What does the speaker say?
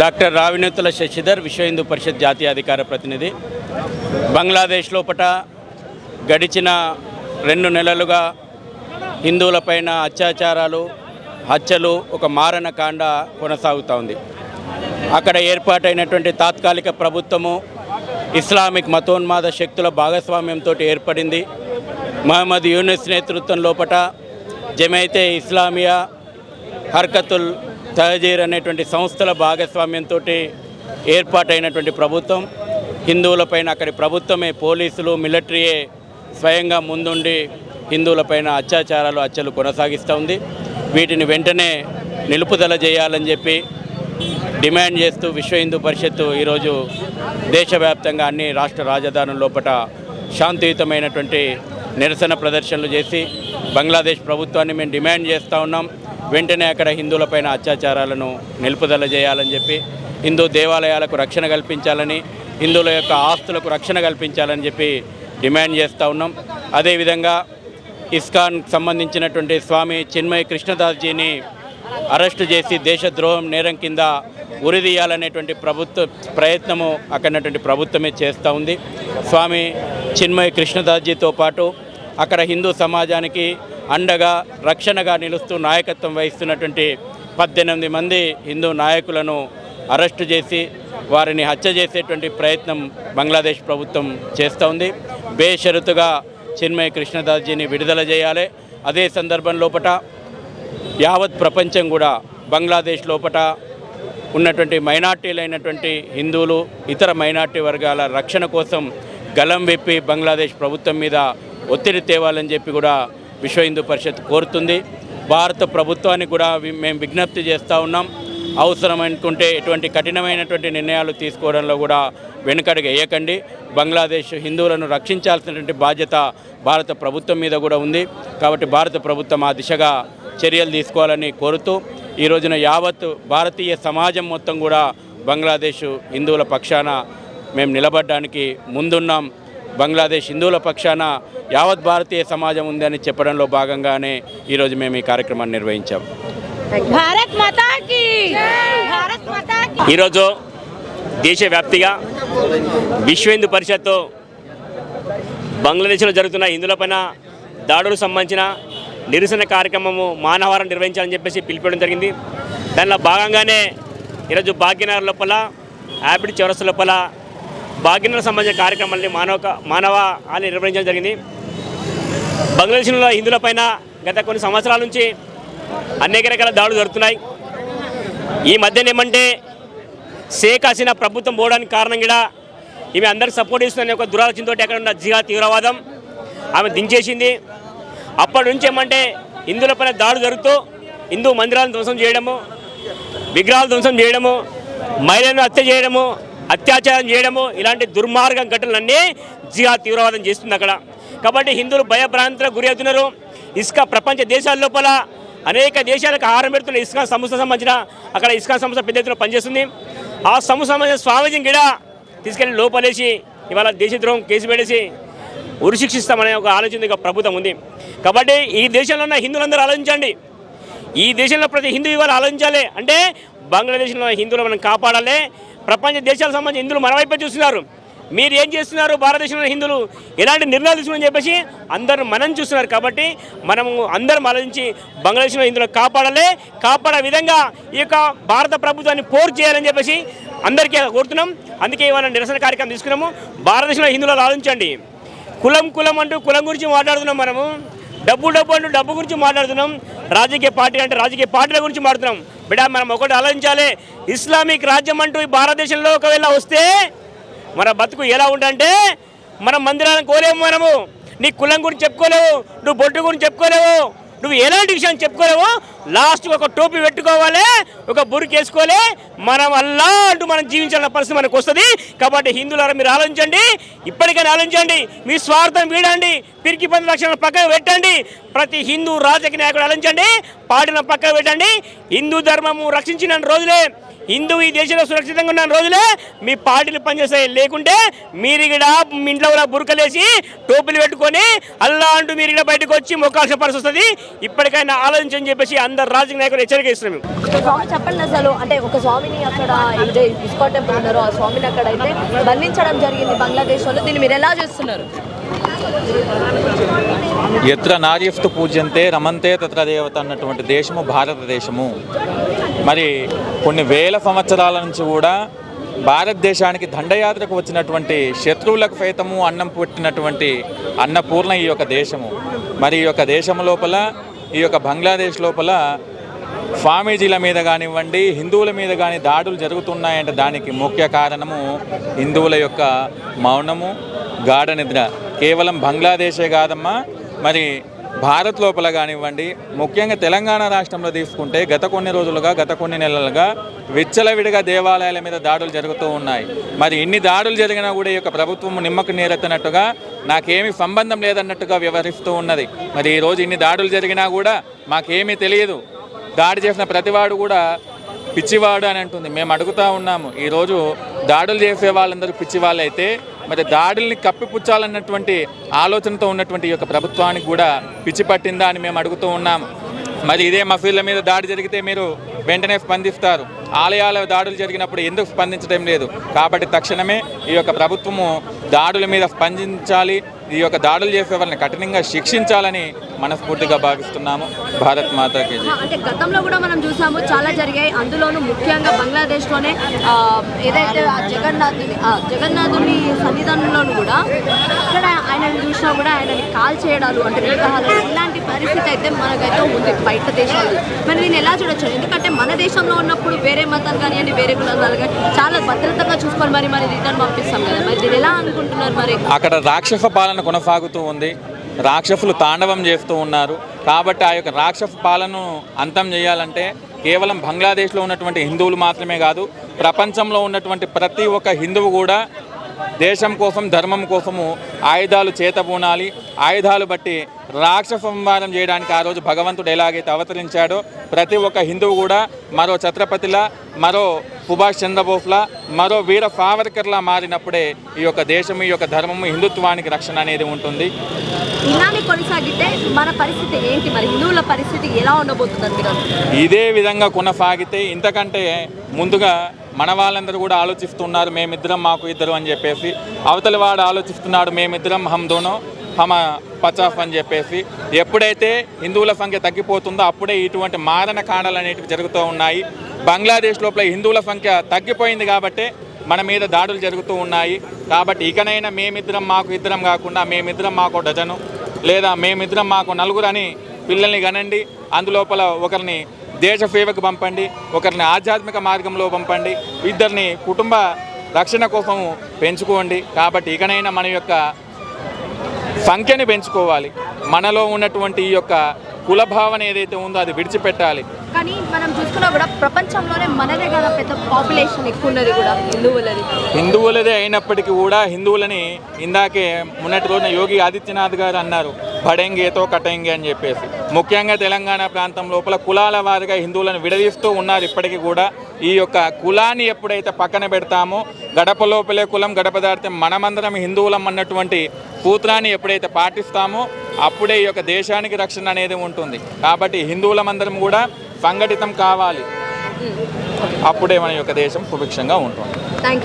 Doctor రావినూతుల Shashidhar విశ్వ హిందూ పరిషత్ జాతీయ అధికార ప్రతినిధి. బంగ్లాదేశ్ లోపల గడిచిన 2 నెలలుగా హిందువులపైన అత్యాచారాలు, హత్యలు, ఒక మారణకాండ కొనసాగుతూ ఉంది. అక్కడ ఏర్పాటైనటువంటి తాత్కాలిక ప్రభుత్వము ఇస్లామిక్ మతోన్మాద శక్తుల భాగస్వామ్యంతో ఏర్పడింది. మహమ్మద్ యూనిస్ నేతృత్వం లోపల జమైతే ఇస్లామియా, హర్కతుల్ తహజీర్ అనేటువంటి సంస్థల భాగస్వామ్యంతో ఏర్పాటైనటువంటి ప్రభుత్వం హిందువులపైన అక్కడి ప్రభుత్వమే, పోలీసులు, మిలిటరీయే స్వయంగా ముందుండి హిందువులపైన అత్యాచారాలు, హత్యలు కొనసాగిస్తూ ఉంది. వీటిని వెంటనే నిలుపుదల చేయాలని చెప్పి డిమాండ్ చేస్తూ విశ్వ హిందూ పరిషత్తు ఈరోజు దేశవ్యాప్తంగా అన్ని రాష్ట్ర రాజధానుల లోపల శాంతియుతమైనటువంటి నిరసన ప్రదర్శనలు చేసి బంగ్లాదేశ్ ప్రభుత్వాన్ని మేము డిమాండ్ చేస్తూ ఉన్నాం. వెంటనే అక్కడ హిందువులపైన అత్యాచారాలను నిలుపుదల చేయాలని చెప్పి, హిందూ దేవాలయాలకు రక్షణ కల్పించాలని, హిందువుల యొక్క ఆస్తులకు రక్షణ కల్పించాలని చెప్పి డిమాండ్ చేస్తూ ఉన్నాం. అదేవిధంగా ఇస్కాన్కి సంబంధించినటువంటి స్వామి చిన్మయ కృష్ణదాస్జీని అరెస్టు చేసి దేశద్రోహం నేరం కింద ఉరిదీయాలనేటువంటి ప్రభుత్వ ప్రయత్నము అక్కడటువంటి ప్రభుత్వమే చేస్తూ ఉంది. స్వామి చిన్మయ కృష్ణదాస్జీతో పాటు అక్కడ హిందూ సమాజానికి అండగా, రక్షణగా నిలుస్తూ నాయకత్వం వహిస్తున్నటువంటి 18 మంది హిందూ నాయకులను అరెస్టు చేసి వారిని హత్య చేసేటువంటి ప్రయత్నం బంగ్లాదేశ్ ప్రభుత్వం చేస్తూ ఉంది. బేషరతుగా చిన్మయ కృష్ణదాస్జీని విడుదల చేయాలి. అదే సందర్భం లోపల యావత్ ప్రపంచం కూడా బంగ్లాదేశ్ లోపల ఉన్నటువంటి మైనార్టీలైనటువంటి హిందువులు, ఇతర మైనార్టీ వర్గాల రక్షణ కోసం గలం విప్పి బంగ్లాదేశ్ ప్రభుత్వం మీద ఒత్తిడి తేవాలని చెప్పి కూడా విశ్వ హిందూ పరిషత్ కోరుతుంది. భారత ప్రభుత్వానికి కూడా మేము విజ్ఞప్తి చేస్తూ ఉన్నాం. అవసరమనుకుంటే ఎటువంటి కఠినమైనటువంటి నిర్ణయాలు తీసుకోవడంలో కూడా వెనుకడుగు వేయకండి. బంగ్లాదేశ్ హిందువులను రక్షించాల్సినటువంటి బాధ్యత భారత ప్రభుత్వం మీద కూడా ఉంది. కాబట్టి భారత ప్రభుత్వం ఆ దిశగా చర్యలు తీసుకోవాలని కోరుతూ ఈ రోజున యావత్ భారతీయ సమాజం మొత్తం కూడా బంగ్లాదేశ్ హిందువుల పక్షాన మేము నిలబడడానికి ముందున్నాం. బంగ్లాదేశ్ హిందువుల పక్షాన యావత్ భారతీయ సమాజం ఉందని చెప్పడంలో భాగంగానే ఈరోజు మేము ఈ కార్యక్రమాన్ని నిర్వహించాం. ఈరోజు దేశవ్యాప్తిగా విశ్వ హిందూ పరిషత్తు బంగ్లాదేశ్లో జరుగుతున్న హిందువులపైన దాడులకు సంబంధించిన నిరసన కార్యక్రమము మానవారం నిర్వహించాలని చెప్పేసి పిలిపించడం జరిగింది. దానిలో భాగంగానే ఈరోజు భాగ్యనగర్ లోపల, యాపిడ్ చౌరస్తా లోపల భాగ్యనగర్ సంబంధించిన కార్యక్రమాలని మానవ అని నిర్వహించడం జరిగింది. బంగ్లాదేశ్లో హిందువులపైన గత కొన్ని సంవత్సరాల నుంచి అనేక రకాల దాడులు జరుగుతున్నాయి. ఈ మధ్యన ఏమంటే షేక్ హసీనా ప్రభుత్వం పోవడానికి కారణం కూడా ఈమె అందరికి సపోర్ట్ ఇస్తుందనే ఒక దురాలోచనతో అక్కడ ఉన్న జిహాద్ తీవ్రవాదం ఆమె దించేసింది. అప్పటి నుంచి ఏమంటే హిందువులపైన దాడులు జరుగుతూ హిందూ మందిరాలను ధ్వంసం చేయడము, విగ్రహాలు ధ్వంసం చేయడము, మహిళలను హత్య చేయడము, అత్యాచారం చేయడము, ఇలాంటి దుర్మార్గం ఘటనలన్నీ జిహాద్ తీవ్రవాదం చేస్తుంది అక్కడ. కాబట్టి హిందువులు భయభ్రాంతులకు గురి అవుతున్నారు. ఇస్కా ప్రపంచ దేశాల లోపల అనేక దేశాలకు ఆహారం పెడుతున్న ఇస్కాన్ సంస్థ సంబంధించిన అక్కడ ఇస్కాన్ సంస్థ పెద్ద ఎత్తున పనిచేస్తుంది. ఆ సంస్థ సంబంధించిన స్వామీజీని కూడా తీసుకెళ్లి లోపలేసి ఇవాళ దేశద్రోహం కేసు పెట్టేసి ఉరిశిక్షిస్తామనే ఒక ఆలోచన ప్రభుత్వం ఉంది. కాబట్టి ఈ దేశంలో ఉన్న హిందువులందరూ ఆలోచించండి. ఈ దేశంలో ప్రతి హిందూ ఇవాళ ఆలోచించాలి. అంటే బంగ్లాదేశ్లో హిందువులు మనం కాపాడాలి. ప్రపంచ దేశాలకు సంబంధించి హిందువులు మన వైపే చూస్తున్నారు. మీరు ఏం చేస్తున్నారు, భారతదేశంలో హిందువులు ఎలాంటి నిర్ణయాలు తీసుకుని చెప్పేసి అందరూ మనం చూస్తున్నారు. కాబట్టి మనము అందరం ఆలోచించి బంగ్లాదేశ్లో హిందువులను కాపాడాలి. కాపాడే విధంగా ఈ యొక్క భారత ప్రభుత్వాన్ని పోరు చేయాలని చెప్పేసి అందరికీ కోరుతున్నాం. అందుకే ఇవాళ నిరసన కార్యక్రమం తీసుకున్నాము. భారతదేశంలో హిందువులు ఆలోచించండి. కులం అంటూ కులం గురించి మాట్లాడుతున్నాం, మనము డబ్బు అంటూ డబ్బు గురించి మాట్లాడుతున్నాం, రాజకీయ పార్టీ అంటే రాజకీయ పార్టీల గురించి మాట్లాడుతున్నాం. బిడ్డ మనం ఒకటి ఆలోచించాలి. ఇస్లామిక్ రాజ్యం అంటూ ఈ భారతదేశంలో ఒకవేళ వస్తే మన బతుకు ఎలా ఉంటుందంటే మనం మందిరాలను కోలేము. మనము నీ కులం గురించి చెప్పుకోలేవు, నువ్వు బొట్టు గురించి చెప్పుకోలేవు, నువ్వు ఎలాంటి విషయం చెప్పుకోలేవు. లాస్ట్ ఒక టోపీ పెట్టుకోవాలి, ఒక బురికి వేసుకోవాలి, మనం అల్లా అంటూ మనం జీవించాలన్న పరిస్థితి మనకు వస్తుంది. కాబట్టి హిందువులారా మీరు ఆలోచించండి, ఇప్పటికైనా ఆలోచించండి. మీ స్వార్థం వీడండి, పిరికి పంది లక్షణాలను పక్కన పెట్టండి. ప్రతి హిందూ రాజకీయ నాయకుడు ఆలోచించండి, పార్టీలను పక్కన పెట్టండి. హిందూ ధర్మము రక్షించిన రోజులే హిందూ ఈ దేశంలో సురక్షితంగా ఉన్న రోజులే మీ పార్టీలు పనిచేస్తాయి. లేకుంటే మీరు ఇక్కడ మీ ఇంట్లో కూడా బురకలేసి టోపులు పెట్టుకొని అల్లా అంటూ మీరు ఇక్కడ బయటకు వచ్చి మొక్కాల్సిన పరిస్థితి వస్తుంది. ఇప్పటికైనా ఆలోచించని చెప్పేసి అందరు రాజకీయ నాయకులు హెచ్చరిక ఇస్తున్నాం. స్వామి చెప్పండి అసలు, అంటే ఒక స్వామిని అక్కడ ఇదే ఇస్కాన్ టెంపుల్ ఉన్నారు, ఆ స్వామిని అక్కడ అయితే బంధించడం జరిగింది బంగ్లాదేశ్ వాళ్ళు. దీన్ని మీరు ఎలా చేస్తున్నారు? ఎత్ర నార్యస్తు పూజ్యంతే రమంతే తత్ర దేవత అన్నటువంటి దేశము భారతదేశము. మరి కొన్ని వేల సంవత్సరాల నుంచి కూడా భారతదేశానికి దండయాత్రకు వచ్చినటువంటి శత్రువులకు సైతము అన్నం పెట్టినటువంటి అన్నపూర్ణ ఈ యొక్క దేశము. మరి ఈ యొక్క దేశం లోపల, ఈ యొక్క బంగ్లాదేశ్ లోపల స్వామీజీల మీద కానివ్వండి, హిందువుల మీద కానీ దాడులు జరుగుతున్నాయంటే దానికి ముఖ్య కారణము హిందువుల యొక్క మౌనము, గాఢ నిద్ర. కేవలం బంగ్లాదేశే కాదమ్మా, మరి భారత్ లోపల కానివ్వండి, ముఖ్యంగా తెలంగాణ రాష్ట్రంలో తీసుకుంటే గత కొన్ని రోజులుగా, గత కొన్ని నెలలుగా విచ్చలవిడిగా దేవాలయాల మీద దాడులు జరుగుతూ ఉన్నాయి. మరి ఇన్ని దాడులు జరిగినా కూడా ఈ యొక్క ప్రభుత్వం నిమ్మకు నీరెత్తనట్టుగా, నాకేమీ సంబంధం లేదన్నట్టుగా వ్యవహరిస్తూ ఉన్నది. మరి ఈరోజు ఇన్ని దాడులు జరిగినా కూడా మాకేమీ తెలియదు, దాడి చేసిన ప్రతివాడు కూడా పిచ్చివాడు అని అంటుంది. మేము అడుగుతూ ఉన్నాము, ఈరోజు దాడులు చేసే వాళ్ళందరూ పిచ్చివాళ్ళు అయితే మరి దాడుల్ని కప్పిపుచ్చాలన్నటువంటి ఆలోచనతో ఉన్నటువంటి ఈ యొక్క ప్రభుత్వానికి కూడా పిచ్చి పట్టిందా అని మేము అడుగుతూ ఉన్నాము. మరి ఇదే మసీదుల మీద దాడి జరిగితే మీరు వెంటనే స్పందిస్తారు, ఆలయాల దాడులు జరిగినప్పుడు ఎందుకు స్పందించడం లేదు? కాబట్టి తక్షణమే ఈ యొక్క ప్రభుత్వము దాడుల మీద స్పందించాలి, ఈ యొక్క దాడులు చేసే వాళ్ళని కఠినంగా శిక్షించాలని మనస్ఫూర్తిగా భావిస్తున్నాము. భారత్ మాతాకి జై. అంటే గతంలో కూడా మనం చూసాము, చాలా జరిగాయి. అందులోనూ ముఖ్యంగా బంగ్లాదేశ్లోనే ఏదైతే జగన్నాథుని సన్నిధానంలోనూ కూడా అక్కడ ఆయనను చూసినా కూడా ఆయనని కాల్ చేయడాలు, అంటే విగ్రహాలు, ఇలాంటి పరిస్థితి అయితే మనకైతే ఉంది బయట దేశాలు. మరి నేను ఎలా చూడొచ్చు? ఎందుకంటే మన దేశంలో ఉన్నప్పుడు వేరే మతాలు కానివ్వండి, వేరే కులాలు కానీ చాలా భద్రతగా చూసుకొని మరి రిటర్న్ పంపిస్తాం కదా. మరి దీన్ని ఎలా అనుకుంటున్నారు? మరి అక్కడ రాక్షస పాలన కొనసాగుతూ ఉంది, రాక్షసులు తాండవం చేస్తూ ఉన్నారు. కాబట్టి ఆ యొక్క రాక్షస పాలనను అంతం చేయాలంటే కేవలం బంగ్లాదేశ్లో ఉన్నటువంటి హిందువులు మాత్రమే కాదు, ప్రపంచంలో ఉన్నటువంటి ప్రతి ఒక్క హిందువు కూడా దేశం కోసం, ధర్మం కోసము ఆయుధాలు చేతబూనాలి. ఆయుధాలు బట్టి రాక్షస సంహారం చేయడానికి ఆ రోజు భగవంతుడు ఎలాగైతే అవతరించాడో ప్రతి ఒక్క హిందువు కూడా మరో ఛత్రపతిలా, మరో సుభాష్ చంద్రబోస్లా, మరో వీర సావర్కర్లా మారినప్పుడే ఈ యొక్క దేశం, ఈ యొక్క ధర్మము, హిందుత్వానికి రక్షణ అనేది ఉంటుంది. ఇలానే కొనసాగితే మన పరిస్థితి ఏంటి? మరి హిందువుల పరిస్థితి ఎలా ఉండబోతుంది? ఇదే విధంగా కొనసాగితే ఇంతకంటే ముందుగా మన వాళ్ళందరూ కూడా ఆలోచిస్తున్నారు, మేమిద్దరం మాకు ఇద్దరు అని చెప్పేసి. అవతలి వాడు ఆలోచిస్తున్నాడు, మేమిద్దరం హమ్ దోనో హమ 50 అని చెప్పేసి. ఎప్పుడైతే హిందువుల సంఖ్య తగ్గిపోతుందో అప్పుడే ఇటువంటి మారణ కాండాలు అనేటివి జరుగుతూ ఉన్నాయి. బంగ్లాదేశ్ లోపల హిందువుల సంఖ్య తగ్గిపోయింది కాబట్టి మన మీద దాడులు జరుగుతూ ఉన్నాయి. కాబట్టి ఇకనైనా మేమిద్దరం మాకు ఇద్దరం కాకుండా మేమిద్దరం మాకు డజను, లేదా మేమిద్దరం మాకు నలుగురు అని పిల్లల్ని కనండి. అందులోపల ఒకరిని దేశ సేవకు పంపండి, ఒకరిని ఆధ్యాత్మిక మార్గంలో పంపండి, ఇద్దరిని కుటుంబ రక్షణ కోసం పెంచుకోండి. కాబట్టి ఇకనైనా మన యొక్క సంఖ్యని పెంచుకోవాలి. మనలో ఉన్నటువంటి ఈ యొక్క కుల భావన ఏదైతే ఉందో అది విడిచిపెట్టాలి. కానీ మనం చూసుకున్నా కూడా ప్రపంచంలోనే మనదే కదా పెద్ద పాపులేషన్ ఎక్కువ ఉన్నది కూడా హిందువులదే అయినప్పటికీ కూడా హిందువులని ఇందాకే మొన్నటి రోజున యోగి ఆదిత్యనాథ్ గారు అన్నారు, పడెంగేతో కటెంగే అని చెప్పేసి. ముఖ్యంగా తెలంగాణ ప్రాంతం లోపల కులాల వారిగా హిందువులను విడదీస్తూ ఉన్నారు. ఇప్పటికీ కూడా ఈ యొక్క కులాన్ని ఎప్పుడైతే పక్కన పెడతామో, గడప లోపలే కులం, గడప దాటితే మనమందరం హిందువులం అన్నటువంటి సూత్రాన్ని ఎప్పుడైతే పాటిస్తామో అప్పుడే ఈ యొక్క దేశానికి రక్షణ అనేది ఉంటుంది. కాబట్టి హిందువులమందరం కూడా సంఘటితం కావాలి, అప్పుడే మన యొక్క దేశం సుభిక్షంగా ఉంటుంది.